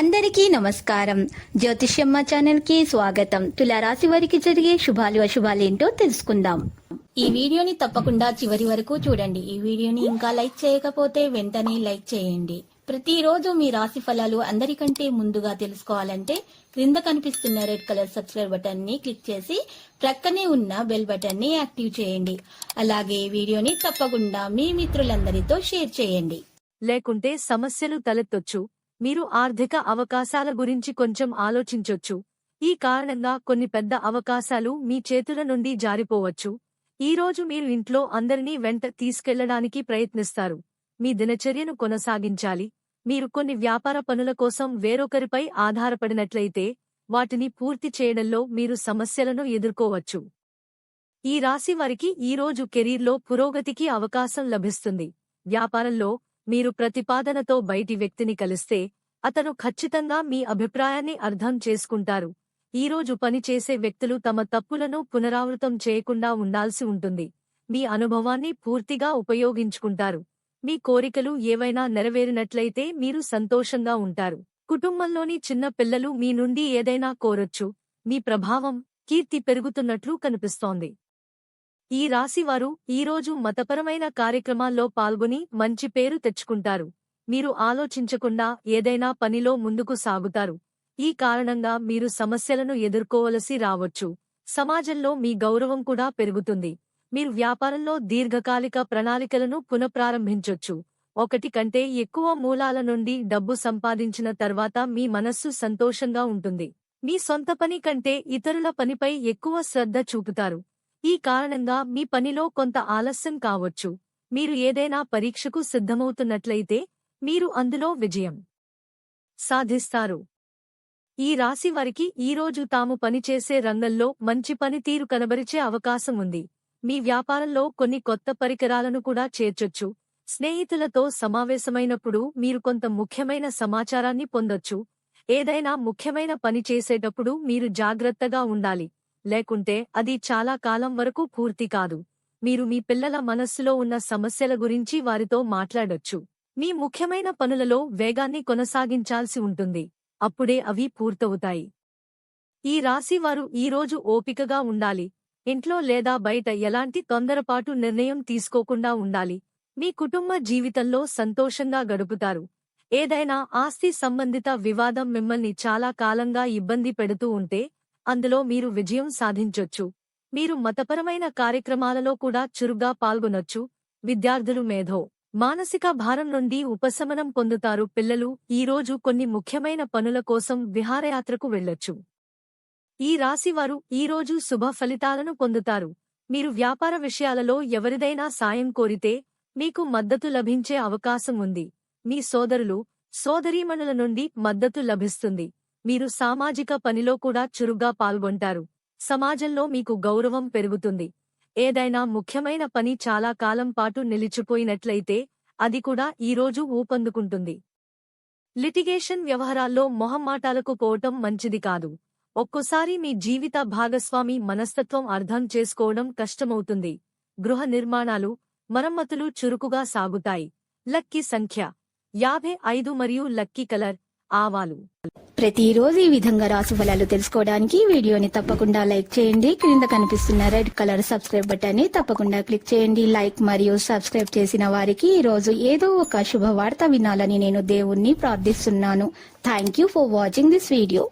అందరికీ నమస్కారం. జ్యోతిష్యమ్మ ఛానల్ కి స్వాగతం. తులారాశి వారికి జరిగే శుభాలు అశుభాలేంటో తెలుసుకుందాం. ఈ వీడియోని తప్పకుండా చివరి వరకు చూడండి. ఈ వీడియోని ఇంకా లైక్ చేయకపోతే వెంటనే లైక్ చేయండి. ప్రతిరోజు మీ రాశి ఫలాలు అందరికంటే ముందుగా తెలుసుకోవాలంటే క్రింద కనిపిస్తున్న రెడ్ కలర్ సబ్స్క్రైబ్ బటన్ ని క్లిక్ చేసి ప్రక్కనే ఉన్న బెల్ బటన్ ని యాక్టివ్ చేయండి. అలాగే వీడియోని తప్పకుండా మీ మిత్రులందరితో షేర్ చేయండి. లేకుంటే సమస్యలు తలెత్తొచ్చు. మీరు ఆర్థిక అవకాశాల గురించి కొంచెం ఆలోచించొచ్చు. ఈ కారణంగా కొన్ని పెద్ద అవకాశాలు మీ చేతుల నుండి జారిపోవచ్చు. ఈరోజు మీరు ఇంట్లో అందరినీ వెంట తీసుకెళ్లడానికి ప్రయత్నిస్తారు. మీ దినచర్యను కొనసాగించాలి. మీరు కొన్ని వ్యాపార పనుల కోసం వేరొకరిపై ఆధారపడినట్లయితే వాటిని పూర్తి చేయడంలో మీరు సమస్యలను ఎదుర్కోవచ్చు. ఈ రాశి వారికి ఈరోజు కెరీర్లో పురోగతికి అవకాశం లభిస్తుంది. వ్యాపారంలో మీరు ప్రతిపాదనతో బయటి వ్యక్తిని కలిస్తే అతను ఖచ్చితంగా మీ అభిప్రాయాన్ని అర్థం చేసుకుంటారు. ఈరోజు పనిచేసే వ్యక్తులు తమ తప్పులను పునరావృతం చేయకుండా ఉండాల్సి ఉంటుంది. మీ అనుభవాన్ని పూర్తిగా ఉపయోగించుకుంటారు. మీ కోరికలు ఏవైనా నెరవేరినట్లయితే మీరు సంతోషంగా ఉంటారు. కుటుంబంలోని చిన్న పిల్లలు మీ నుండి ఏదైనా కోరొచ్చు. మీ ప్రభావం, కీర్తి పెరుగుతున్నట్లు కనిపిస్తోంది. ఈ రాశివారు ఈరోజు మతపరమైన కార్యక్రమాల్లో పాల్గొని మంచి పేరు తెచ్చుకుంటారు. మీరు ఆలోచించకుండా ఏదైనా పనిలో ముందుకు సాగుతారు. ఈ కారణంగా మీరు సమస్యలను ఎదుర్కోవలసి రావచ్చు. సమాజంలో మీ గౌరవం కూడా పెరుగుతుంది. మీరు వ్యాపారంలో దీర్ఘకాలిక ప్రణాళికలను పునఃప్రారంభించొచ్చు. ఒకటి కంటే ఎక్కువ మూలాల నుండి డబ్బు సంపాదించిన తర్వాత మీ మనస్సు సంతోషంగా ఉంటుంది. మీ సొంత పని కంటే ఇతరుల పనిపై ఎక్కువ శ్రద్ధ చూపుతారు. ఈ కారణంగా మీ పనిలో కొంత ఆలస్యం కావచ్చు. మీరు ఏదైనా పరీక్షకు సిద్ధమవుతున్నట్లయితే మీరు అందులో విజయం సాధిస్తారు. ఈ రాశి వారికి ఈరోజు తాము పనిచేసే రంగంలో మంచి పనితీరు కనబరిచే అవకాశం ఉంది. మీ వ్యాపారంలో కొన్ని కొత్త పరికరాలను కూడా చేర్చొచ్చు. స్నేహితులతో సమావేశమైనప్పుడు మీరు కొంత ముఖ్యమైన సమాచారాన్ని పొందొచ్చు. ఏదైనా ముఖ్యమైన పని చేసేటప్పుడు మీరు జాగ్రత్తగా ఉండాలి. లేకుంటే అది చాలా కాలం వరకు పూర్తి కాదు. మీరు మీ పిల్లల మనస్సులో ఉన్న సమస్యల గురించి వారితో మాట్లాడొచ్చు. మీ ముఖ్యమైన పనులలో వేగాన్ని కొనసాగించాల్సి ఉంటుంది. అప్పుడే అవి పూర్తవుతాయి. ఈ రాశి వారు ఈరోజు ఓపికగా ఉండాలి. ఇంట్లో లేదా బయట ఎలాంటి తొందరపాటు నిర్ణయం తీసుకోకుండా ఉండాలి. మీ కుటుంబ జీవితంలో సంతోషంగా గడుపుతారు. ఏదైనా ఆస్తి సంబంధిత వివాదం మిమ్మల్ని చాలా కాలంగా ఇబ్బంది పెడుతూ ఉంటే అందులో మీరు విజయం సాధించొచ్చు. మీరు మతపరమైన కార్యక్రమాలలో కూడా చురుగ్గా పాల్గొనొచ్చు. విద్యార్థులు మానసిక భారం నుండి ఉపశమనం పొందుతారు. పిల్లలు ఈరోజు కొన్ని ముఖ్యమైన పనుల కోసం విహారయాత్రకు వెళ్లొచ్చు. ఈ రాశివారు ఈరోజు శుభ ఫలితాలను పొందుతారు. మీరు వ్యాపార విషయాలలో ఎవరిదైనా సాయం కోరితే మీకు మద్దతు లభించే అవకాశం ఉంది. మీ సోదరులు, సోదరీమణుల నుండి మద్దతు లభిస్తుంది. మీరు సామాజిక పనిలో కూడా చురుగ్గా పాల్గొంటారు. సమాజంలో మీకు గౌరవం పెరుగుతుంది. ఏదైనా ముఖ్యమైన పని చాలా కాలం పాటు నిలిచిపోయినట్లయితే అది కూడా ఈరోజు ఊపందుకుంటుంది. లిటిగేషన్ వ్యవహారాల్లో మొహమాటాలకు పోవటం మంచిది కాదు. ఒక్కోసారి మీ జీవిత భాగస్వామి మనస్తత్వం అర్థం చేసుకోవడం కష్టమవుతుంది. గృహ నిర్మాణాలు, మరమ్మతులు చురుకుగా సాగుతాయి. లక్కీ సంఖ్య 55 మరియు లక్కీ కలర్ ఆవాలు. ప్రతిరోజు ఈ విధంగా రాశి ఫలాలు తెలుసుకోవడానికి వీడియోని తప్పకుండా లైక్ చేయండి. క్రింద కనిపిస్తున్న రెడ్ కలర్ సబ్స్క్రైబ్ బటన్ ని తప్పకుండా క్లిక్ చేయండి. లైక్ మరియు సబ్స్క్రైబ్ చేసిన వారికి ఈ రోజు ఏదో ఒక శుభవార్త వినాలని నేను దేవుణ్ణి ప్రార్థిస్తున్నాను. Thank you for watching this video.